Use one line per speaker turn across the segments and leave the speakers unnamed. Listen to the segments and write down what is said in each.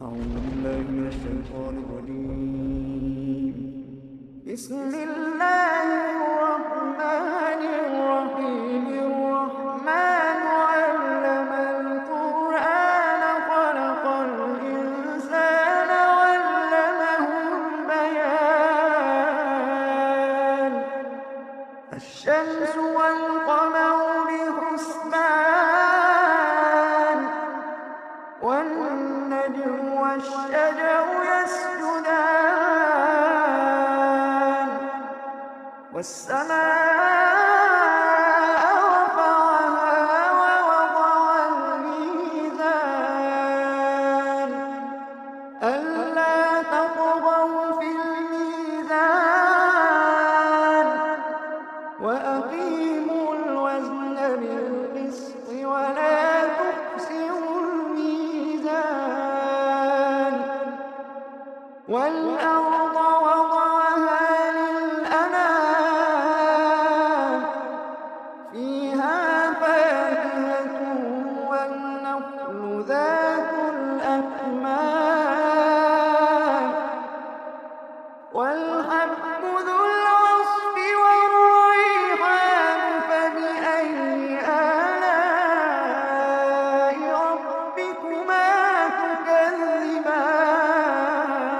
أعوذ بالله من الشيطان الرجيم. بسم الله الرحمن الرحيم. الرحمن علم القرآن خلق الإنسان علمه البيان. الشمس والقمر بحسبان والنجم والشجر يسجدان والسماء رفعها ووضع الميزان ألا تطغوا في الميزان وأقيموا الوزن بالقسط ولا تخسروا الميزان والأرض وضعها للأنام فيها فاكهة والنخل ذات الأكمام والحب ذو العصف والريحان فبأي آلاء ربكما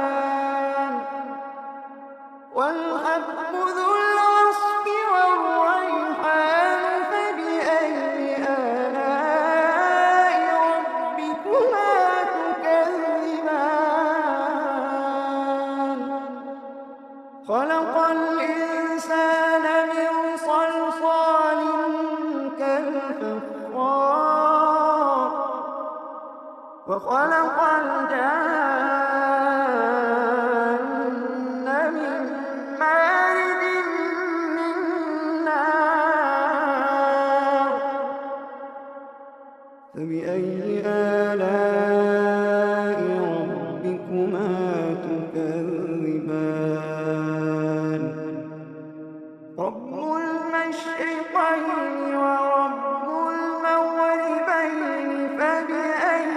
تكذبان والحب ذو العصف والريحان فبأي آلاء ربكما تكذبان خلق الإنسان من صلصال كالفخار وخلق الجن من مارج من نار فبأي آلاء ربكما تكذبان رب المشرقين ورب المغربين فبأي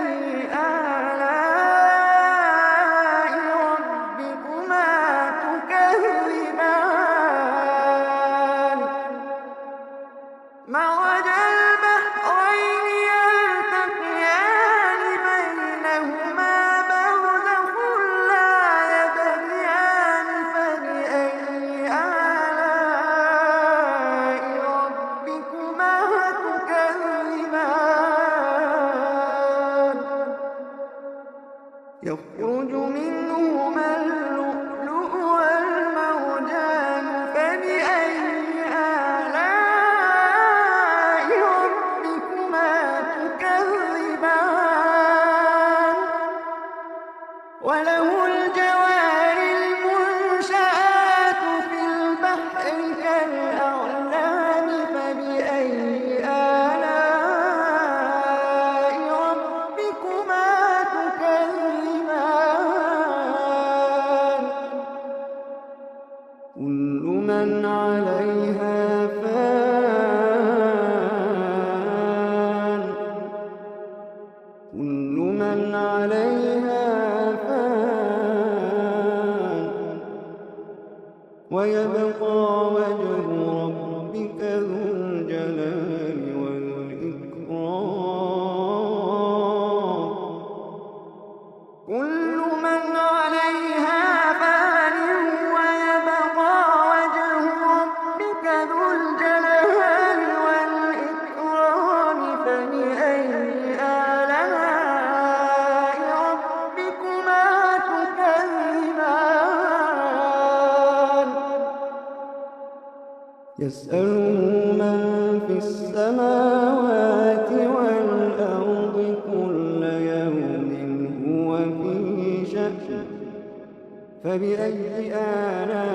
آلاء ربكما تكذبان مرج البحرين يلتقيان بينهما برزخ لا يبغيان فبأي آلاء ربكما تكذبان يخرج منهما اللؤلؤ والمرجان فبأي آلاء ربكما تكذبان وله الجوار المنشآت في البحر كالأعلام فبأي آلاء ربكما تكذبان كل من عليها فان كل من عليها فان ويبقى وجه ربك ذو الجلال والإكرام كل من عليها فان ويبقى وجه ربك ذو الجلال والإكرام فبأي آلاء ربكما تكذبان يسأله من في السماوات والأرض كل يوم هو في شأن فبأي آلاء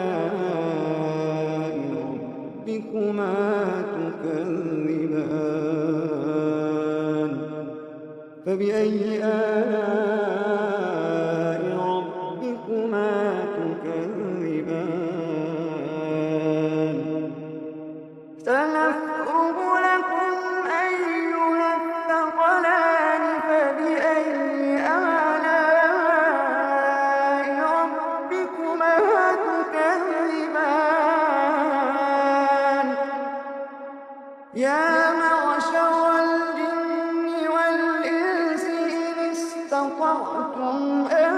ربكما تكذبان فبأي آلاء ربكما تكذبان سنفرغ لكم أيها الثقلان فبأي آلاء اسْتَطَعْتُمْ أَن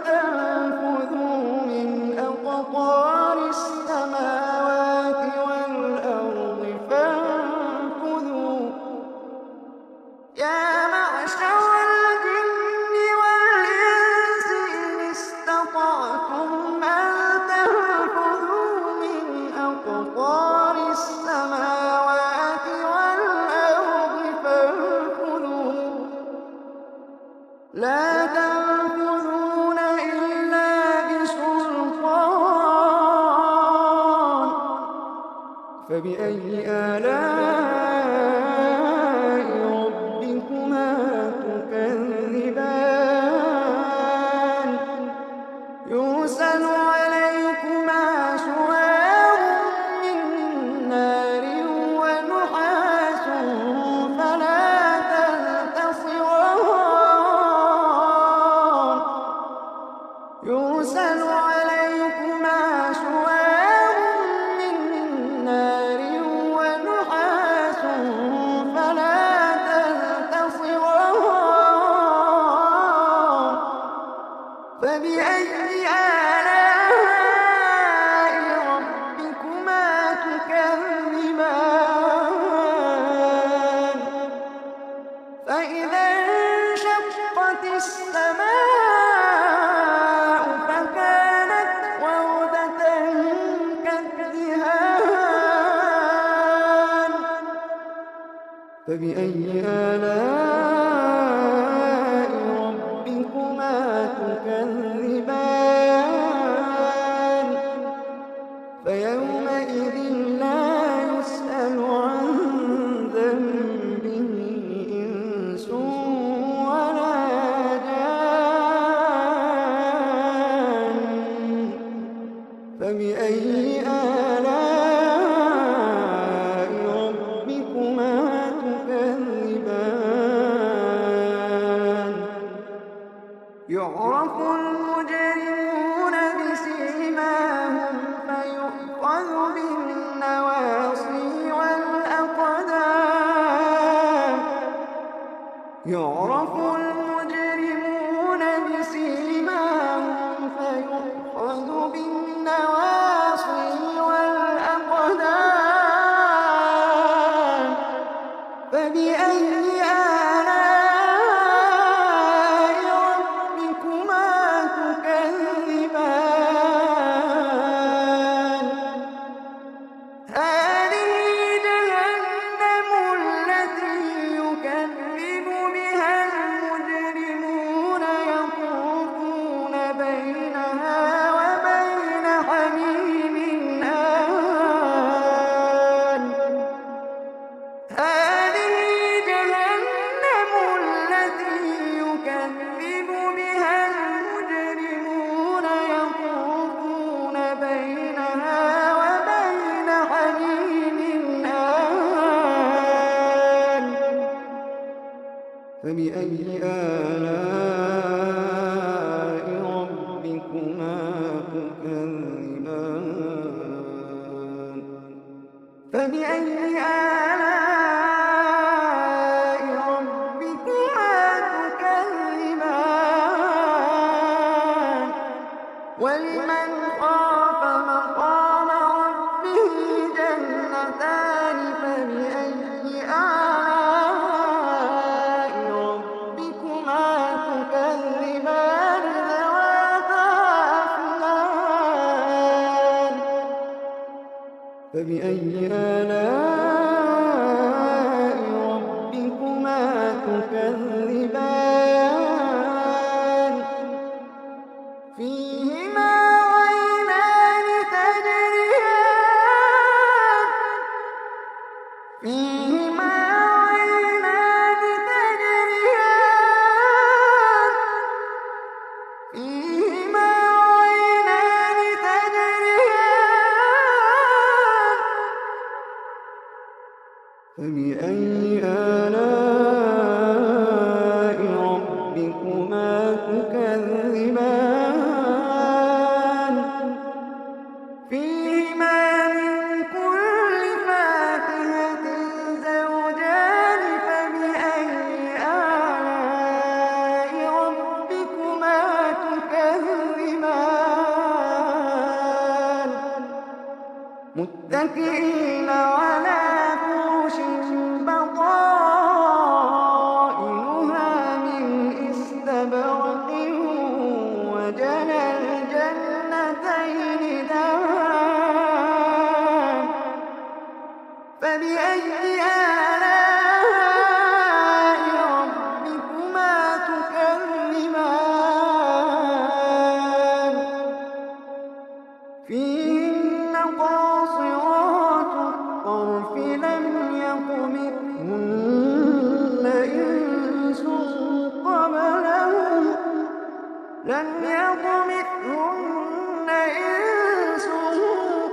تَنفُذُوا مِنْ أَقْطَارِ السَّمَاوَاتِ وَالْأَرْضِ فَانفُذُوا يَا مَعْشَرَ الْجِنِّ وَالْإِنسِ إِنِ اسْتَطَعْتُمْ أَن تَنفُذُوا مِنْ أَقْطَارِ السَّمَاوَاتِ وَالْأَرْضِ فَانفُذُوا لَا تنفذون إلا بسلطان فبأي آلاء ربكما تكذبان يرسل عليكما شواظ من نار ونحاس فلا تنتصران يرسل عليكما شواظ من نار ونحاس فلا تنتصران فبأي آلاء ربكما تكذبان فإذا انشقت السماء فكانت وردة كالدهان فبأي آلاء ربكما تكذبان فيومئذ لا يسأل عن ذنبه إنس ولا جان فبأي آلاء ربكما تكذبان يعرف المجرمون بسيماهم فيؤخذ بالنواصي والأقدام يعرف المجرمون بسيماهم فيؤخذ بالنواصي والأقدام فبأي آلاء ربكما تكذبان هذه جهنم التي يكذب بها المجرمون يطوفون بينها وبين حميم آن هذه جهنم التي يكذب بها المجرمون يطوفون بينها وبين حميم آن فبأي آلاء ربكما تكذبان فبأي آلاء ربكما تكذبان ولمن خاف مقام ربه جنتان فبأي آلاء ربكما تكذبان ذواتا أفنان فبأي آلاء ربكما تكذبان فيهما عينان تجريان فيهما عينان تجريان فيهما عينان تجريان متكئين على فرش بطائنها من استبرق وجنى الجنتين دان فبأي آلاء ربكما تكذبان فيهن قاصرات الطرف لم يطمثهن إنس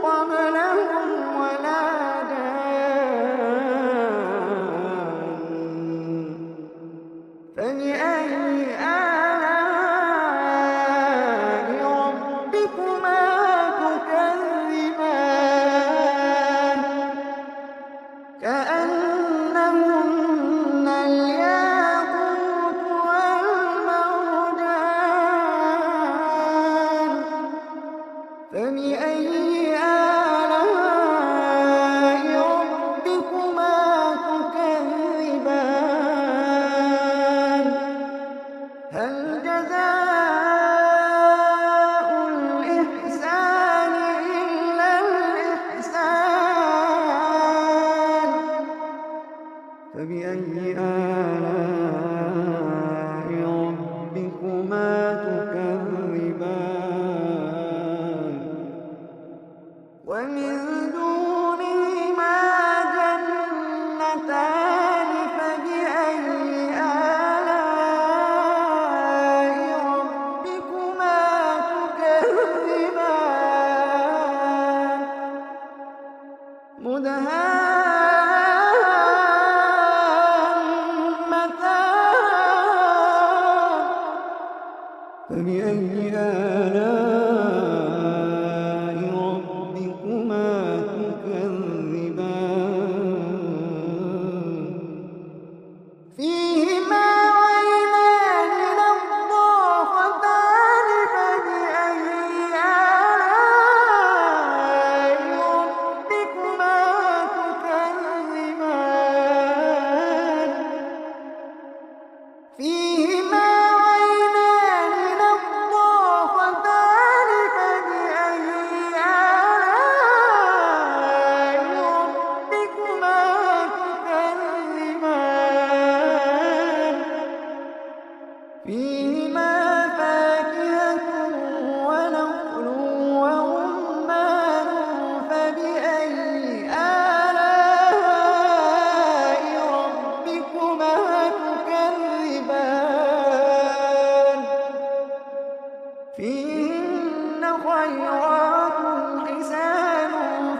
قبلهم ولا جان فبأي آلاء ربكما تكذبان كأنهن الياقوت والمرجان فبأي آلاء ربكما تكذبان هل جزاء الإحسان إلا الإحسان فبأي آلاء ربكما تكذبان ومن دونهما جنتان فبأي آلاء ربكما تكذبان مدهامتان فبأي آلاء ربكما تكذبان فيهما عينان نضاختان فبأي آلاء ربكما تكذبان فيهما عينان نضاختان فبأي آلاء ربكما تكذبان فيهما فاكهة ونخل ورمان فبأي آلاء ربكما تكذبان فيهن خيرات حسان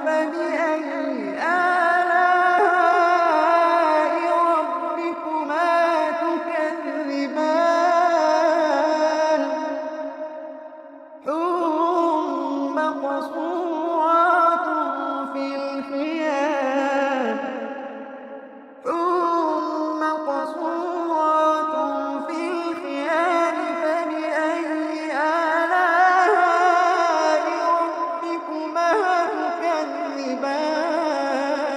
فبأي آلاء ربكما تكذبان حور مقصورات في الخيام حور مقصورات في الخيام فبأي آلاء ربكما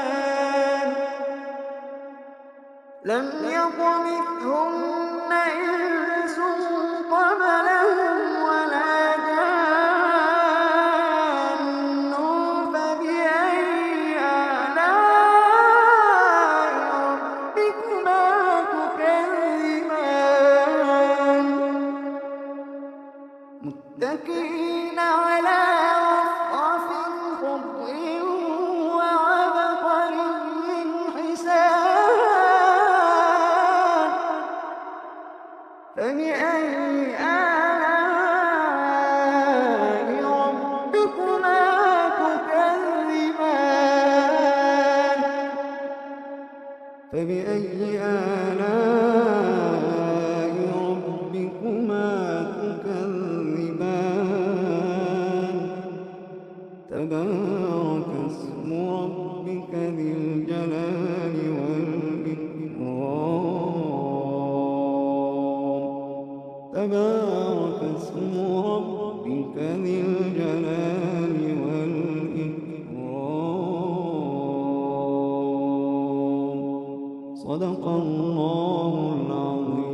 تكذبان لم يطمثهن إنس قبلهم ولا جان فبأي آلاء ربكما تكذبان متكئين على رفرف خضر وعبقري حسان فبأي آلاء ربكما تكذبان فبأي آلاء ربكما تكذبان تبارك اسم ربك ذي الجلال والإكرام تبارك اسم ربك ذي الجلال والإكرام الإكرام. صدق الله العظيم.